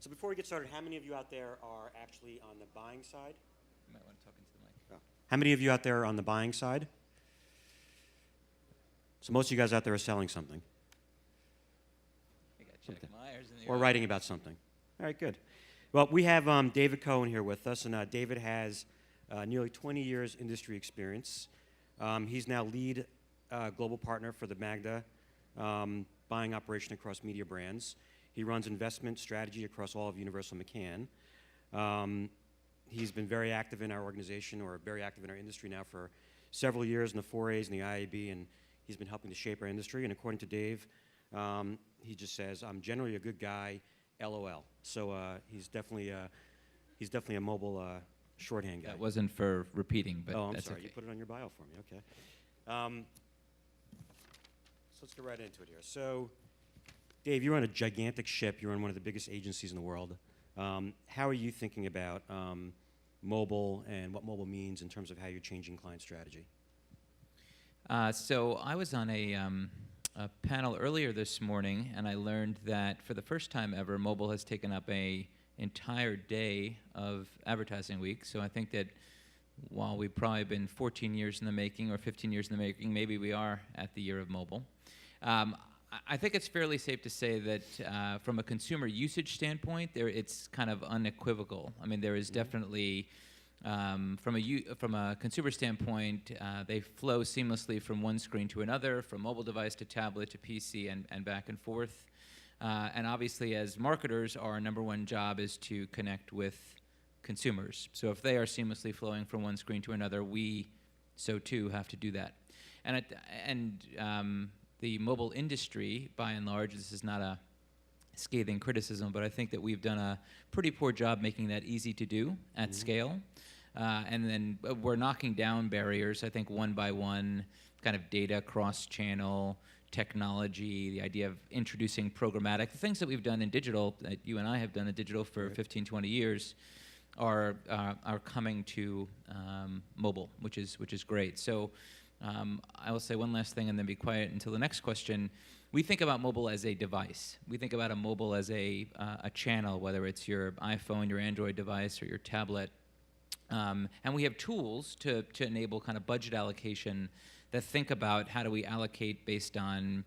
So before we get started, how many of you out there are actually on the buying side? You might want to talk into the mic. Oh. How many of you out there are on the buying side? So most of you guys out there are selling something. You got Jack Myers in the Or writing about something. All right, good. Well, we have David Cohen here with us, and David has nearly 20 years industry experience. He's now lead global partner for the Magda buying operation across media brands. He runs investment strategy across all of Universal McCann. He's been very active in our organization, or very active in our industry now for several years in the 4As and the IAB, and he's been helping to shape our industry. And according to Dave, he just says, "I'm generally a good guy, LOL." So he's definitely a mobile shorthand guy. That wasn't for repeating, but I'm that's sorry. okay. You put it on your bio for me. Okay. So let's get right into it here. So, Dave, you're on a gigantic ship. You're on one of the biggest agencies in the world. How are you thinking about mobile and what mobile means in terms of how you're changing client strategy? So I was on a panel earlier this morning, and I learned that for the first time ever, mobile has taken up an entire day of advertising week. So I think that while we've probably been 14 years in the making or 15 years in the making, maybe we are at the year of mobile. I think it's fairly safe to say that from a consumer usage standpoint, it's kind of unequivocal. I mean, there is definitely, from a consumer standpoint, they flow seamlessly from one screen to another, from mobile device to tablet to PC and back and forth. And obviously, as marketers, our number one job is to connect with consumers. So if they are seamlessly flowing from one screen to another, we, so too, have to do that. The mobile industry, by and large, this is not a scathing criticism, but I think that we've done a pretty poor job making that easy to do at scale. And then we're knocking down barriers, I think, one by one, kind of data, cross-channel, technology, the idea of introducing programmatic. The things that we've done in digital, that you and I have done in digital for 15, 20 years, are coming to mobile, which is great. So I will say one last thing and then be quiet until the next question. We think about mobile as a device. We think about a mobile as a channel, whether it's your iPhone, your Android device, or your tablet. And we have tools to enable kind of budget allocation that think about how do we allocate based on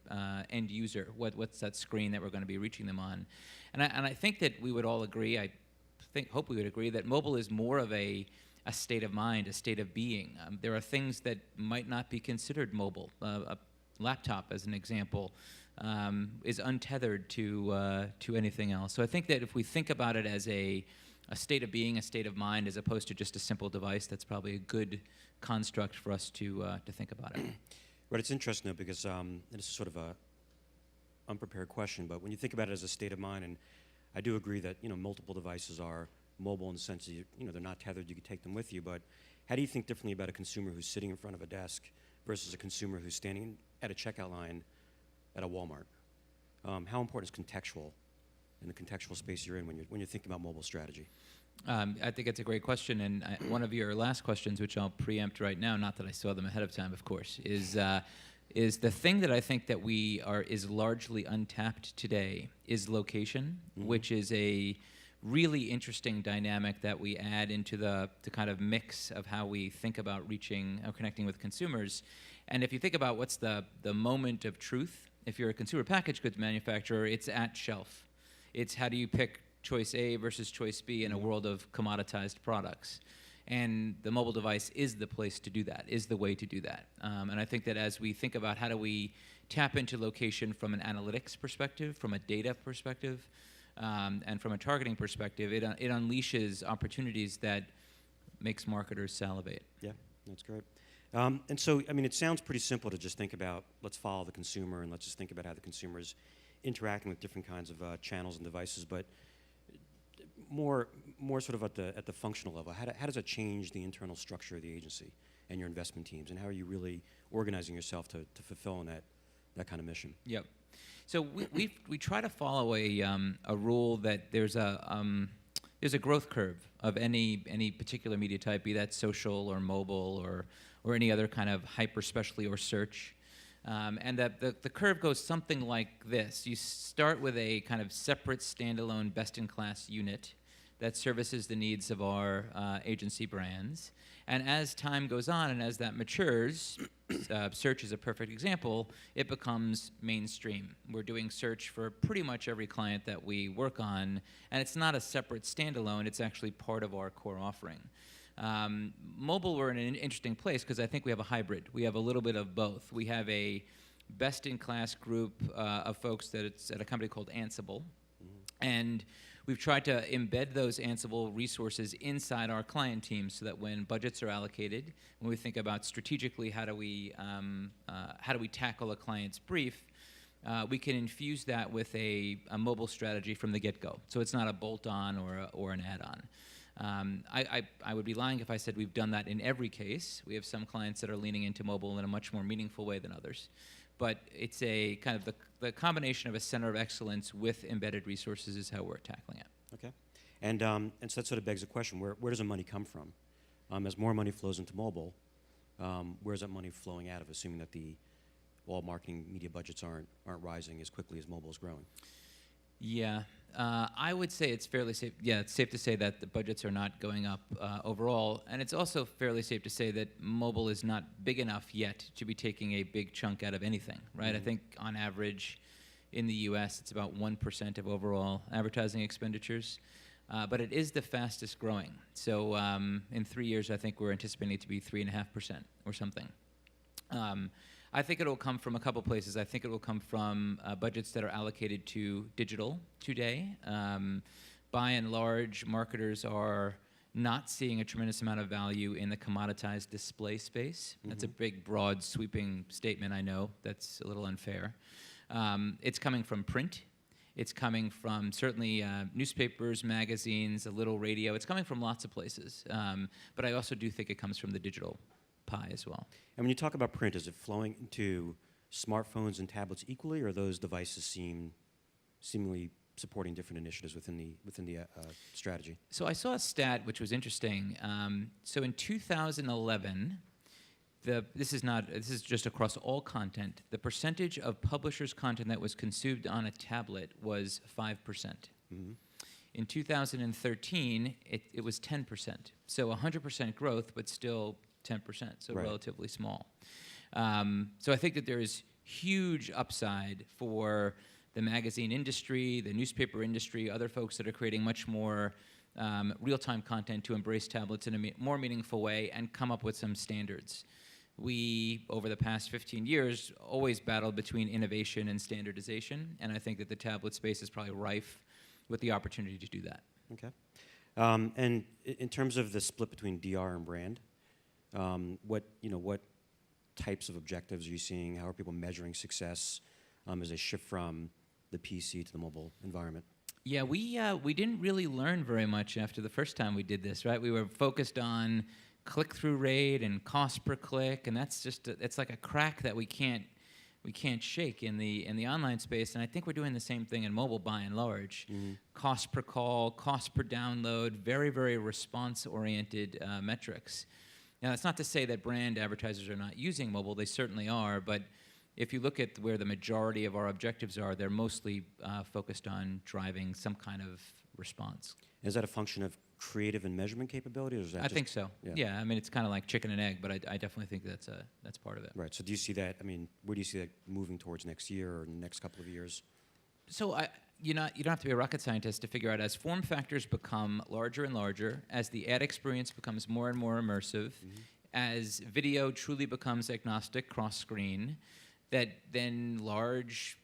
end user, what's that screen that we're going to be reaching them on. And I think that we would all agree, hope we would agree, that mobile is more of a state of mind, a state of being. There are things that might not be considered mobile. A laptop, as an example, is untethered to anything else. So I think that if we think about it as a state of being, a state of mind, as opposed to just a simple device, that's probably a good construct for us to think about it. But it's interesting, though, because this is sort of a unprepared question, but when you think about it as a state of mind, and I do agree that multiple devices are mobile in the sense that they're not tethered, you can take them with you, but how do you think differently about a consumer who's sitting in front of a desk versus a consumer who's standing at a checkout line at a Walmart? How important is contextual in the contextual space you're in when you're thinking about mobile strategy? I think it's a great question, and one of your last questions, which I'll preempt right now, not that I saw them ahead of time, of course, is the thing that I think that is largely untapped today is location, which is a really interesting dynamic that we add into the kind of mix of how we think about reaching or connecting with consumers. And if you think about what's the moment of truth, if you're a consumer packaged goods manufacturer, it's at shelf. It's how do you pick choice A versus choice B in a world of commoditized products. And the mobile device is the place to do that, is the way to do that. And I think that as we think about how do we tap into location from an analytics perspective, from a data perspective, and from a targeting perspective, it unleashes opportunities that makes marketers salivate. Yeah, that's great. And so, I mean, it sounds pretty simple to just think about, let's follow the consumer and let's just think about how the consumer is interacting with different kinds of channels and devices, but more sort of at the functional level. How does it change the internal structure of the agency and your investment teams, and how are you really organizing yourself to fulfill that kind of mission? Yep. So we try to follow a rule that there's a growth curve of any particular media type, be that social or mobile or any other kind of hyper specialty or search. And the curve goes something like this. You start with a kind of separate, standalone, best-in-class unit that services the needs of our agency brands. And as time goes on and as that matures, search is a perfect example, it becomes mainstream. We're doing search for pretty much every client that we work on, and it's not a separate standalone, it's actually part of our core offering. Mobile, we're in an interesting place because I think we have a hybrid. We have a little bit of both. We have a best-in-class group of folks that it's at a company called Ansible, and we've tried to embed those Ansible resources inside our client teams so that when budgets are allocated, when we think about strategically how do we tackle a client's brief, we can infuse that with a mobile strategy from the get-go. So it's not a bolt-on or an add-on. I would be lying if I said we've done that in every case. We have some clients that are leaning into mobile in a much more meaningful way than others. But it's a kind of the combination of a center of excellence with embedded resources is how we're tackling it. Okay. And so that sort of begs the question, where does the money come from? As more money flows into mobile, where's that money flowing out of, assuming that all marketing media budgets aren't rising as quickly as mobile is growing? Yeah, I would say it's fairly safe. Yeah, it's safe to say that the budgets are not going up overall, and it's also fairly safe to say that mobile is not big enough yet to be taking a big chunk out of anything, right? Mm-hmm. I think on average in the U.S. it's about 1% of overall advertising expenditures, but it is the fastest growing. So in 3 years, I think we're anticipating it to be 3.5% or something. I think it will come from a couple places. I think it will come from budgets that are allocated to digital today. By and large, marketers are not seeing a tremendous amount of value in the commoditized display space. Mm-hmm. That's a big, broad, sweeping statement, I know. That's a little unfair. It's coming from print. It's coming from certainly newspapers, magazines, a little radio. It's coming from lots of places. But I also do think it comes from the digital pie as well. And when you talk about print, is it flowing into smartphones and tablets equally, or are those devices seemingly supporting different initiatives within the strategy? So I saw a stat which was interesting. So in 2011, this is just across all content. The percentage of publishers' content that was consumed on a tablet was 5%. Mm-hmm. In 2013, it was 10%. So 100% growth, but still 10%, so right. Relatively small. So I think that there is huge upside for the magazine industry, the newspaper industry, other folks that are creating much more real-time content to embrace tablets in a more meaningful way and come up with some standards. We, over the past 15 years, always battled between innovation and standardization, and I think that the tablet space is probably rife with the opportunity to do that. Okay. And in terms of the split between DR and brand, what types of objectives are you seeing? How are people measuring success as they shift from the PC to the mobile environment? Yeah, we didn't really learn very much after the first time we did this, right? We were focused on click-through rate and cost per click, and that's just it's like a crack that we can't shake in the online space. And I think we're doing the same thing in mobile by and large. Mm-hmm. Cost per call, cost per download, very, very response-oriented metrics. Now, that's not to say that brand advertisers are not using mobile. They certainly are. But if you look at where the majority of our objectives are, they're mostly focused on driving some kind of response. Is that a function of creative and measurement capability, or is that I think so. Yeah, I mean, it's kind of like chicken and egg, but I definitely think that's part of it. Right. So do you see that, where do you see that moving towards next year or next couple of years? So you don't have to be a rocket scientist to figure out, as form factors become larger and larger, as the ad experience becomes more and more immersive, mm-hmm. as video truly becomes agnostic cross-screen, that then large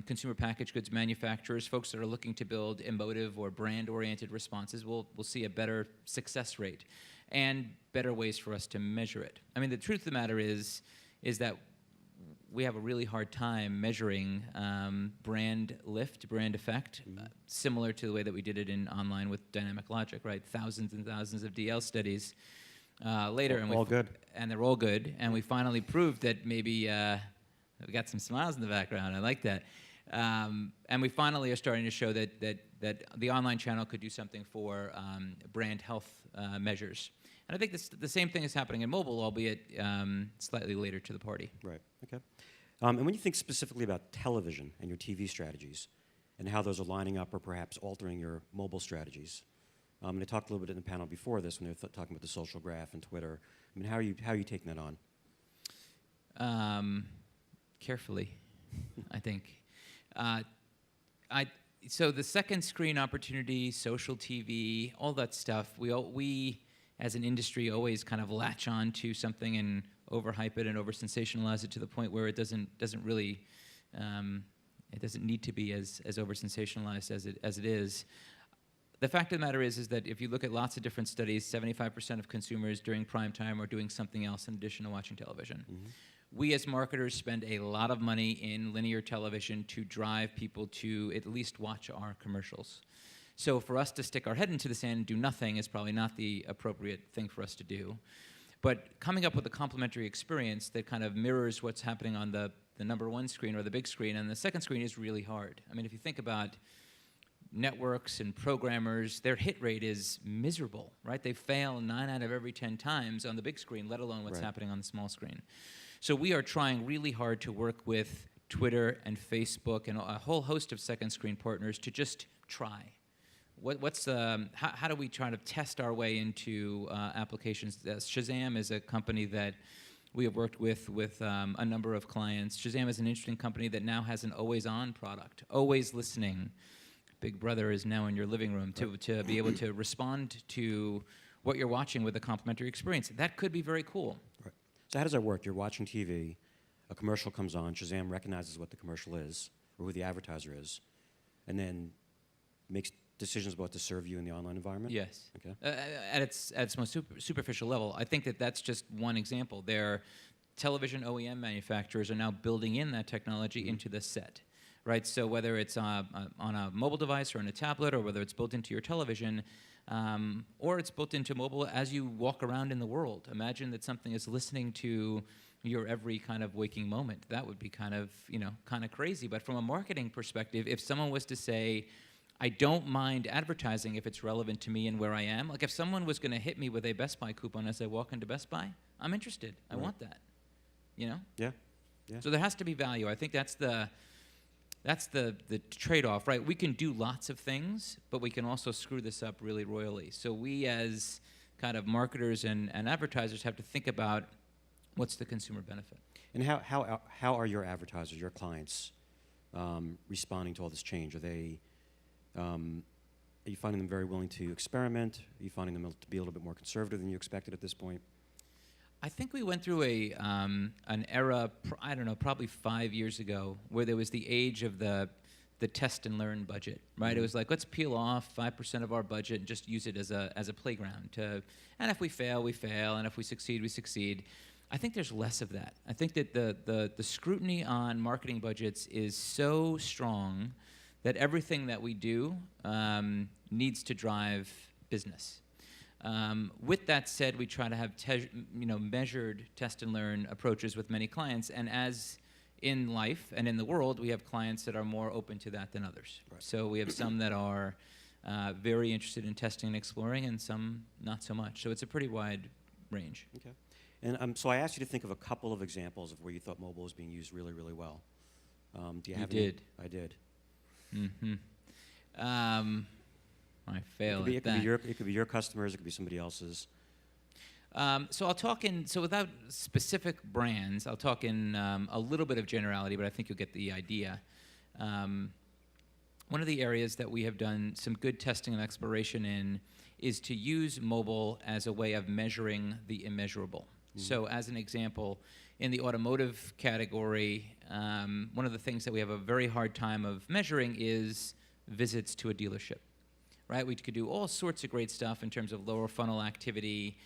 consumer packaged goods manufacturers, folks that are looking to build emotive or brand-oriented responses, will see a better success rate and better ways for us to measure it. I mean, the truth of the matter is that we have a really hard time measuring brand lift, brand effect, mm-hmm. Similar to the way that we did it in online with dynamic logic, right? Thousands and thousands of DL studies later. And they're all good. And we finally proved that maybe we got some smiles in the background. I like that. And we finally are starting to show that the online channel could do something for brand health measures. And I think the same thing is happening in mobile, albeit slightly later to the party. Right. Okay. And when you think specifically about television and your TV strategies and how those are lining up or perhaps altering your mobile strategies, and I talked a little bit in the panel before this when they were talking about the social graph and Twitter. I mean, how are you taking that on? Carefully, I think. So the second screen opportunity, social TV, all that stuff, we as an industry always kind of latch on to something and overhype it and over sensationalize it to the point where it doesn't really it doesn't need to be as over sensationalized as it is. The fact of the matter is that if you look at lots of different studies, 75% of consumers during prime time are doing something else in addition to watching television. Mm-hmm. We as marketers spend a lot of money in linear television to drive people to at least watch our commercials. So for us to stick our head into the sand and do nothing is probably not the appropriate thing for us to do. But coming up with a complementary experience that kind of mirrors what's happening on the number one screen or the big screen and the second screen is really hard. I mean, if you think about networks and programmers, their hit rate is miserable, right? They fail 9 out of every 10 times on the big screen, let alone what's happening on the small screen. So we are trying really hard to work with Twitter and Facebook and a whole host of second screen partners to just try. How do we try to test our way into applications? Shazam is a company that we have worked with a number of clients. Shazam is an interesting company that now has an always-on product, always listening. Big Brother is now in your living room to be able to respond to what you're watching with a complimentary experience. That could be very cool. Right. So how does that work? You're watching TV, a commercial comes on, Shazam recognizes what the commercial is, or who the advertiser is, and then makes decisions about what to serve you in the online environment? Yes. Okay. At its most superficial level, I think that's just one example. Their television OEM manufacturers are now building in that technology into the set. Right, so whether it's on a mobile device or on a tablet, or whether it's built into your television, or it's built into mobile as you walk around in the world. Imagine that something is listening to your every kind of waking moment. That would be kind of crazy. But from a marketing perspective, if someone was to say, I don't mind advertising if it's relevant to me and where I am. Like if someone was going to hit me with a Best Buy coupon as I walk into Best Buy, I'm interested. I want that. You know? Yeah. So there has to be value. I think that's the trade-off, right? We can do lots of things, but we can also screw this up really royally. So we as kind of marketers and advertisers have to think about what's the consumer benefit. And how are your advertisers, your clients, responding to all this change? Are you finding them very willing to experiment? Are you finding them to be a little bit more conservative than you expected at this point? I think we went through an era, I don't know, probably 5 years ago, where there was the age of the test and learn budget, right? Mm-hmm. It was like, let's peel off 5% of our budget and just use it as a playground. And if we fail, we fail, and if we succeed, we succeed. I think there's less of that. I think that the scrutiny on marketing budgets is so strong that everything that we do needs to drive business. With that said, we try to have measured test and learn approaches with many clients, and as in life and in the world, we have clients that are more open to that than others. Right. So we have some that are very interested in testing and exploring, and some not so much. So it's a pretty wide range. Okay. And so I asked you to think of a couple of examples of where you thought mobile was being used really, really well. Do you have any? I did. Mm-hmm. I fail at that. It could be your customers. It could be somebody else's. So I'll talk so without specific brands, I'll talk in a little bit of generality, but I think you'll get the idea. One of the areas that we have done some good testing and exploration in is to use mobile as a way of measuring the immeasurable. Mm-hmm. So as an example, in the automotive category, one of the things that we have a very hard time of measuring is visits to a dealership. Right, we could do all sorts of great stuff in terms of lower funnel activity.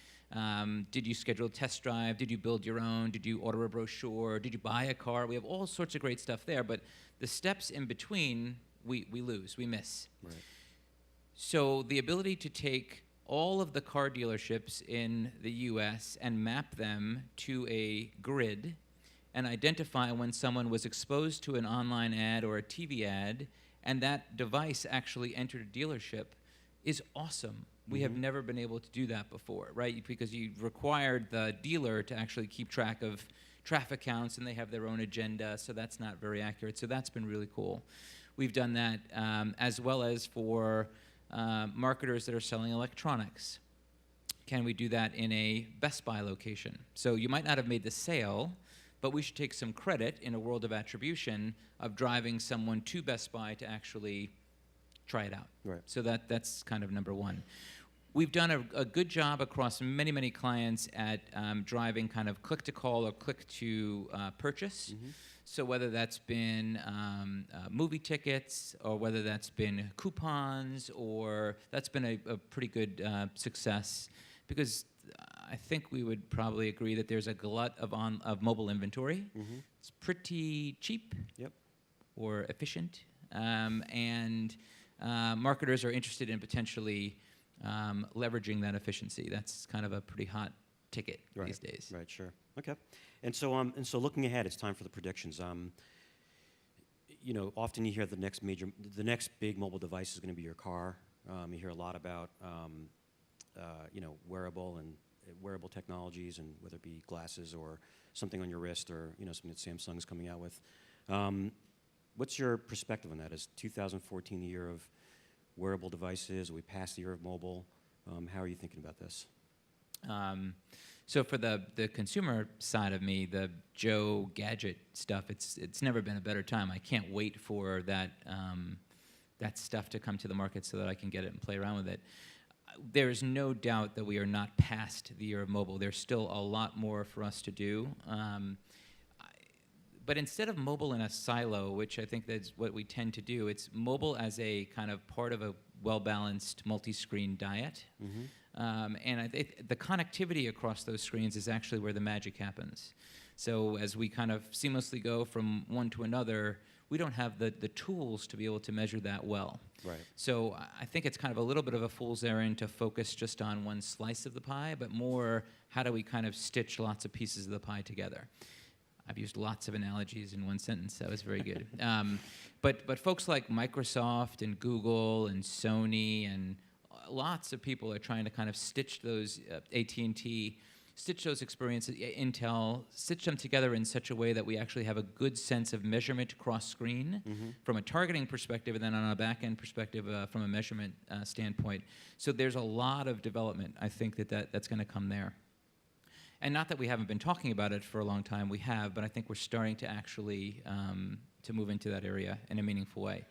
Did you schedule a test drive? Did you build your own? Did you order a brochure? Did you buy a car? We have all sorts of great stuff there, but the steps in between, we lose, we miss. Right. So the ability to take all of the car dealerships in the US and map them to a grid and identify when someone was exposed to an online ad or a TV ad and that device actually entered a dealership is awesome. We have never been able to do that before, right? Because you required the dealer to actually keep track of traffic counts, and they have their own agenda, so that's not very accurate. So that's been really cool. We've done that as well as for marketers that are selling electronics. Can we do that in a Best Buy location? So you might not have made the sale, but we should take some credit in a world of attribution of driving someone to Best Buy to actually try it out. Right. So that's kind of number one. We've done a good job across many, many clients at driving kind of click-to-call or click-to-purchase. Mm-hmm. So whether that's been movie tickets or whether that's been coupons, or that's been a pretty good success, because I think we would probably agree that there's a glut of mobile inventory. Mm-hmm. It's pretty cheap. Yep. Or efficient, and marketers are interested in potentially leveraging that efficiency. That's kind of a pretty hot ticket these days. Right, sure. Okay. And so looking ahead, it's time for the predictions. Often you hear the next big mobile device is going to be your car. You hear a lot about, wearable technologies, and whether it be glasses or something on your wrist, or something that Samsung's coming out with. What's your perspective on that? Is 2014 the year of wearable devices? Are we past the year of mobile? How are you thinking about this? So for the consumer side of me, the Joe Gadget stuff, it's never been a better time. I can't wait for that stuff to come to the market so that I can get it and play around with it. There is no doubt that we are not past the year of mobile. There's still a lot more for us to do. But instead of mobile in a silo, which I think that's what we tend to do, it's mobile as a kind of part of a well-balanced multi-screen diet. Mm-hmm. And the connectivity across those screens is actually where the magic happens. So as we kind of seamlessly go from one to another, we don't have the tools to be able to measure that well. Right. So I think it's kind of a little bit of a fool's errand to focus just on one slice of the pie, but more how do we kind of stitch lots of pieces of the pie together. I've used lots of analogies in one sentence. That was very good. But folks like Microsoft and Google and Sony and lots of people are trying to kind of stitch those, AT&T, stitch those experiences, Intel, stitch them together in such a way that we actually have a good sense of measurement cross-screen from a targeting perspective, and then on a back-end perspective from a measurement standpoint. So there's a lot of development, I think, that's going to come there. And not that we haven't been talking about it for a long time, we have, but I think we're starting to actually to move into that area in a meaningful way.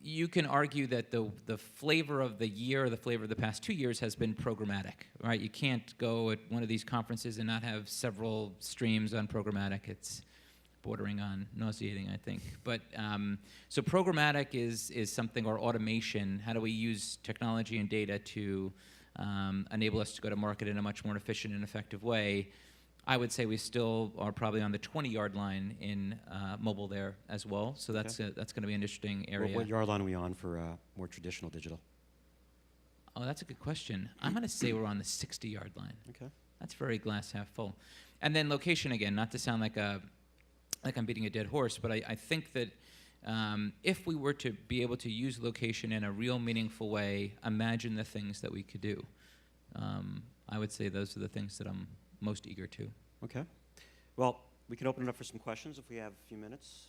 You can argue that the flavor of the year, or the flavor of the past 2 years, has been programmatic, right? You can't go at one of these conferences and not have several streams on programmatic. It's bordering on nauseating, I think. But so programmatic is something, or automation. How do we use technology and data to enable us to go to market in a much more efficient and effective way? I would say we still are probably on the 20-yard line in mobile there as well. So that's going to be an interesting area. What yard line are we on for more traditional digital? Oh, that's a good question. I'm going to say we're on the 60-yard line. Okay. That's very glass half full. And then location again, not to sound like I'm beating a dead horse, but I think that if we were to be able to use location in a real meaningful way, imagine the things that we could do. I would say those are the things that I'm most eager to. Okay. Well, we can open it up for some questions if we have a few minutes.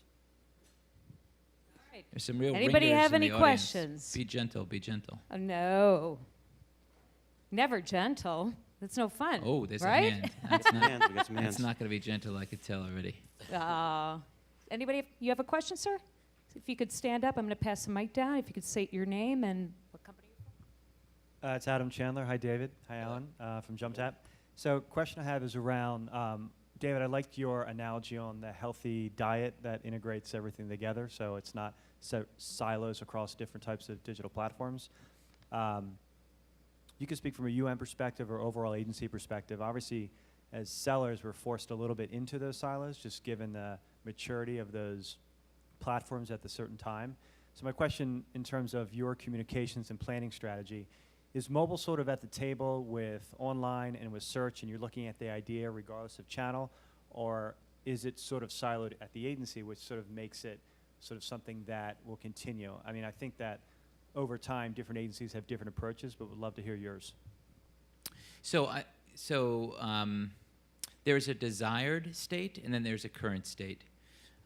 All right. There's some real Anybody ringers have in any the audience. questions? Be gentle, be gentle. Oh, no. Never gentle. That's no fun. Oh, there's right? a hand. That's not, Hands, we got some hands. that's not going to be gentle, I could tell already. Anybody, you have a question, sir? If you could stand up, I'm going to pass the mic down. If you could state your name and what company you're from. It's Adam Chandler. Hi, David. Hi, Alan, from JumpTap. So question I have is around, David, I liked your analogy on the healthy diet that integrates everything together, so it's not silos across different types of digital platforms. You can speak from a UM perspective or overall agency perspective. Obviously, as sellers, we're forced a little bit into those silos, just given the maturity of those platforms at the certain time. So my question in terms of your communications and planning strategy, is mobile sort of at the table with online and with search, and you're looking at the idea regardless of channel, or is it sort of siloed at the agency, which sort of makes it sort of something that will continue? I mean, I think that over time, different agencies have different approaches, but would love to hear yours. So there's a desired state and then there's a current state.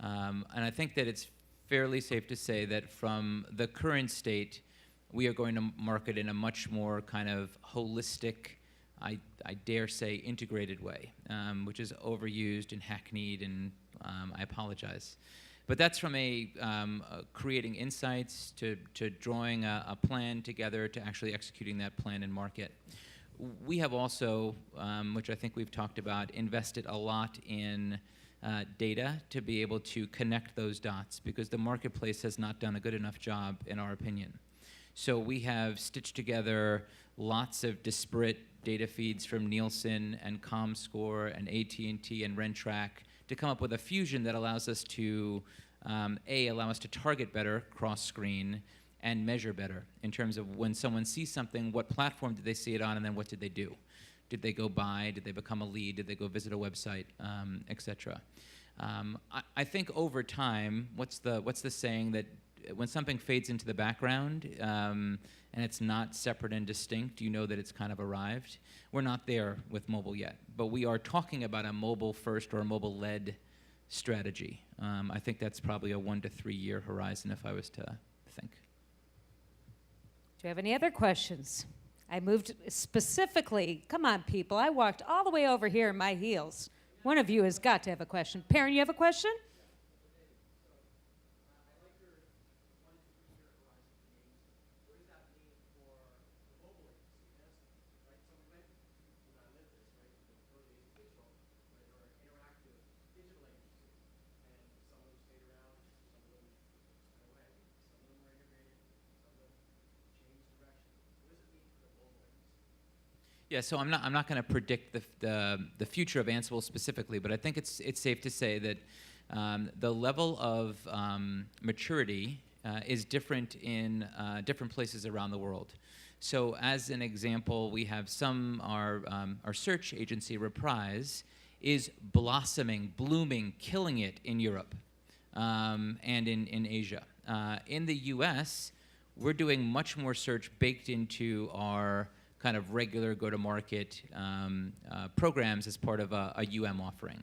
And I think that it's fairly safe to say that from the current state, we are going to market in a much more kind of holistic, I dare say, integrated way, which is overused and hackneyed, and I apologize. But that's from creating insights to drawing a plan together to actually executing that plan in market. We have also, which I think we've talked about, invested a lot in data to be able to connect those dots, because the marketplace has not done a good enough job, in our opinion. So we have stitched together lots of disparate data feeds from Nielsen and ComScore and AT&T and Rentrack to come up with a fusion that allows us to, allow us to target better cross-screen and measure better in terms of when someone sees something, what platform did they see it on, and then what did they do? Did they go buy? Did they become a lead? Did they go visit a website, et cetera? I think over time, what's the saying that when something fades into the background and it's not separate and distinct, you know that it's kind of arrived? We're not there with mobile yet, but we are talking about a mobile-first or a mobile-led strategy. I think that's probably a 1 to 3 year horizon if I was to think. Do you have any other questions? I moved specifically, come on people, I walked all the way over here in my heels. One of you has got to have a question. Perrin, you have a question? Yeah, so I'm not going to predict the future of Ansible specifically, but I think it's safe to say that the level of maturity is different in different places around the world. So as an example, we have our search agency, Reprise, is blossoming, blooming, killing it in Europe and in Asia. In the US, we're doing much more search baked into our kind of regular go-to-market programs as part of a UM offering.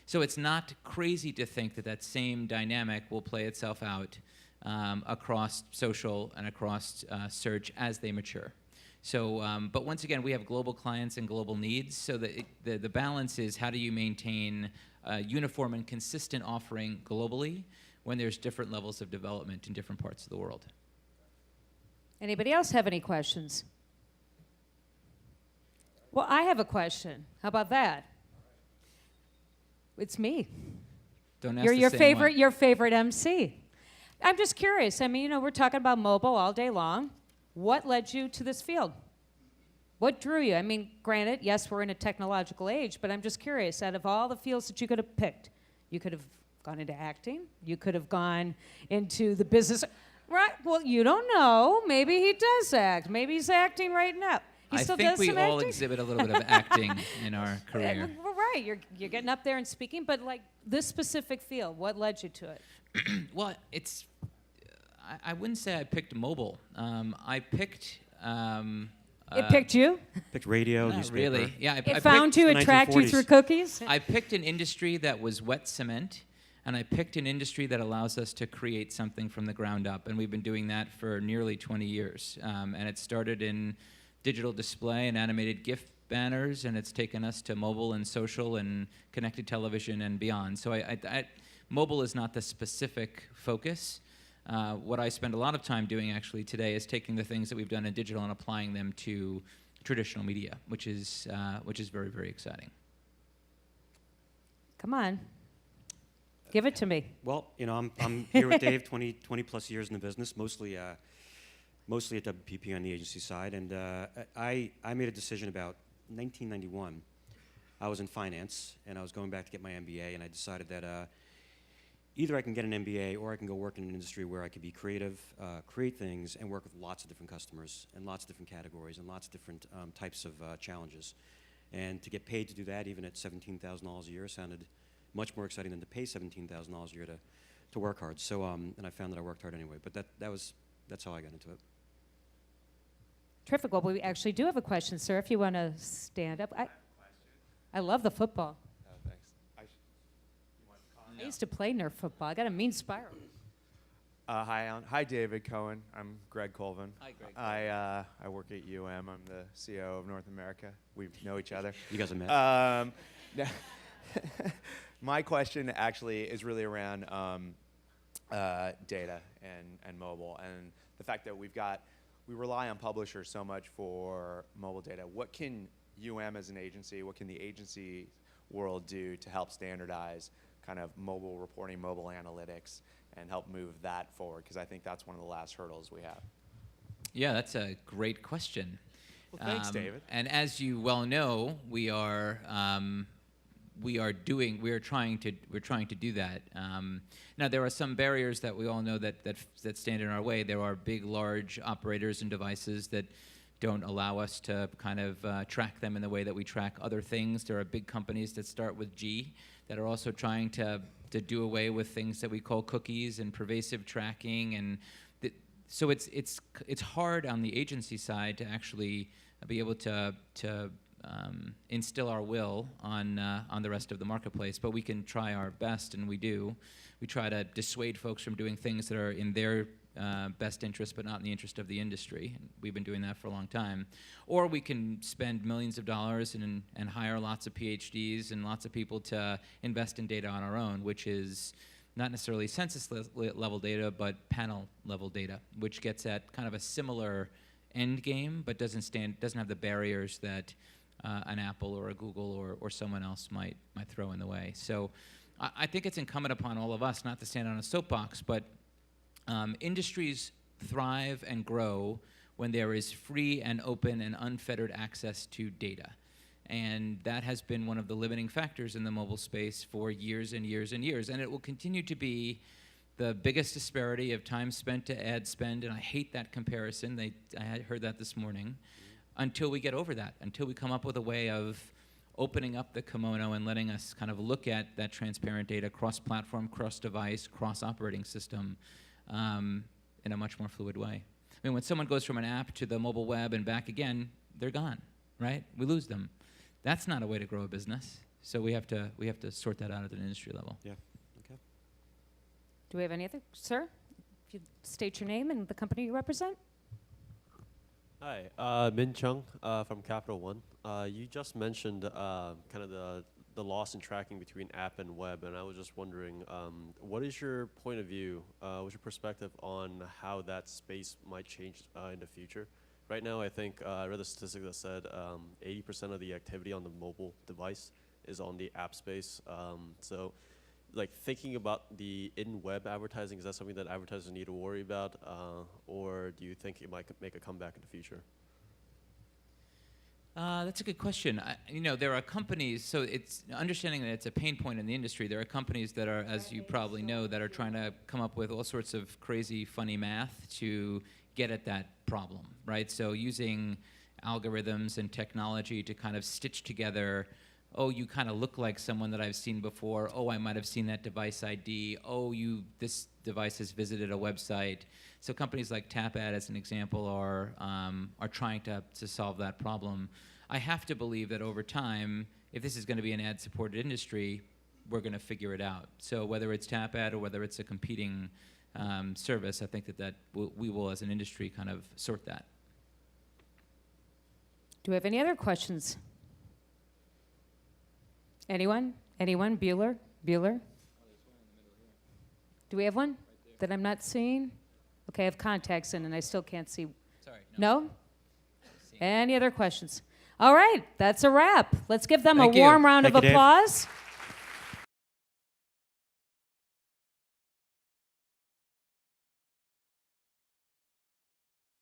So it's not crazy to think that that same dynamic will play itself out across social and across search as they mature. So, but once again, we have global clients and global needs, so the balance is how do you maintain a uniform and consistent offering globally when there's different levels of development in different parts of the world. Anybody else have any questions? Well, I have a question. How about that? It's me. Don't ask You're the your same favorite. one. Your favorite MC. I'm just curious. I mean, we're talking about mobile all day long. What led you to this field? What drew you? I mean, granted, yes, we're in a technological age, but I'm just curious. Out of all the fields that you could have picked, you could have gone into acting. You could have gone into the business. Right? Well, you don't know. Maybe he does act. Maybe he's acting right now. He I still think does we some all acting? exhibit a little bit of acting in our career. Well, right. You're getting up there and speaking, but like this specific field, what led you to it? Well, it's. I wouldn't say I picked mobile. I picked. It picked you? Picked radio, Not newspaper. really. Yeah, I It found you, the it tracked you 1940s. through cookies? I picked an industry that was wet cement, and I picked an industry that allows us to create something from the ground up, and we've been doing that for nearly 20 years. And it started in digital display and animated GIF banners, and it's taken us to mobile and social and connected television and beyond. So mobile is not the specific focus. What I spend a lot of time doing actually today is taking the things that we've done in digital and applying them to traditional media, which is very, very exciting. Come on. Give it to me. Well, I'm here with Dave, 20 plus years in the business, mostly at WPP on the agency side, and I made a decision about 1991. I was in finance, and I was going back to get my MBA, and I decided that either I can get an MBA or I can go work in an industry where I could be creative, create things, and work with lots of different customers and lots of different categories and lots of different types of challenges. And to get paid to do that, even at $17,000 a year, sounded much more exciting than to pay $17,000 a year to work hard. So, and I found that I worked hard anyway. But that's how I got into it. Terrific. Well, we actually do have a question, sir, if you want to stand up. I love the football. I used to play Nerf football. I got a mean spiral. Hi, Alan. Hi, David Cohen. I'm Greg Colvin. Hi, Greg. I work at UM. I'm the CEO of North America. We know each other. You guys have met. My question actually is really around data and mobile, and the fact that we rely on publishers so much for mobile data. What can UM as an agency, what can the agency world do to help standardize kind of mobile reporting, mobile analytics, and help move that forward? Because I think that's one of the last hurdles we have. Yeah, that's a great question. Well, thanks, David. And as you well know, we are trying to do that. Now there are some barriers that we all know that stand in our way. There are big, large operators and devices that don't allow us to kind of track them in the way that we track other things. There are big companies that start with G that are also trying to do away with things that we call cookies and pervasive tracking, and so it's hard on the agency side to actually be able to instill our will on the rest of the marketplace. But we can try our best, and we do. We try to dissuade folks from doing things that are in their best interest, but not in the interest of the industry. And we've been doing that for a long time. Or we can spend millions of dollars and hire lots of PhDs and lots of people to invest in data on our own, which is not necessarily census-level data, but panel-level data, which gets at kind of a similar end game, but doesn't have the barriers that an Apple or a Google or someone else might throw in the way. So I think it's incumbent upon all of us not to stand on a soapbox, but industries thrive and grow when there is free and open and unfettered access to data. And that has been one of the limiting factors in the mobile space for years and years and years. And it will continue to be the biggest disparity of time spent to ad spend, and I hate that comparison. I had heard that this morning. Until we get over that, until we come up with a way of opening up the kimono and letting us kind of look at that transparent data cross-platform, cross-device, cross-operating system in a much more fluid way. I mean, when someone goes from an app to the mobile web and back again, they're gone, right? We lose them. That's not a way to grow a business. So we have to sort that out at an industry level. Yeah. Okay. Do we have any other, sir? If you state your name and the company you represent. Hi, Min Chung from Capital One. You just mentioned kind of the loss in tracking between app and web, and I was just wondering, what is your point of view, what's your perspective on how that space might change in the future? Right now, I think I read a statistic that said 80% of the activity on the mobile device is on the app space. So, like, thinking about the in-web advertising, is that something that advertisers need to worry about, or do you think it might make a comeback in the future? That's a good question. There are companies, so it's understanding that it's a pain point in the industry. There are companies that are, as you probably know, that are trying to come up with all sorts of crazy, funny math to get at that problem, right? So using algorithms and technology to kind of stitch together, oh, you kind of look like someone that I've seen before. Oh, I might have seen that device ID. Oh, this device has visited a website. So companies like TapAd, as an example, are trying to solve that problem. I have to believe that over time, if this is going to be an ad-supported industry, we're going to figure it out. So whether it's TapAd or whether it's a competing service, I think that we will, as an industry, kind of sort that. Do we have any other questions? Anyone? Anyone? Bueller? Do we have one that I'm not seeing? Okay, I have contacts in and I still can't see. Sorry. No? Any other questions? All right, that's a wrap. Let's give them Thank a you. warm round Thank of you, Dave. applause.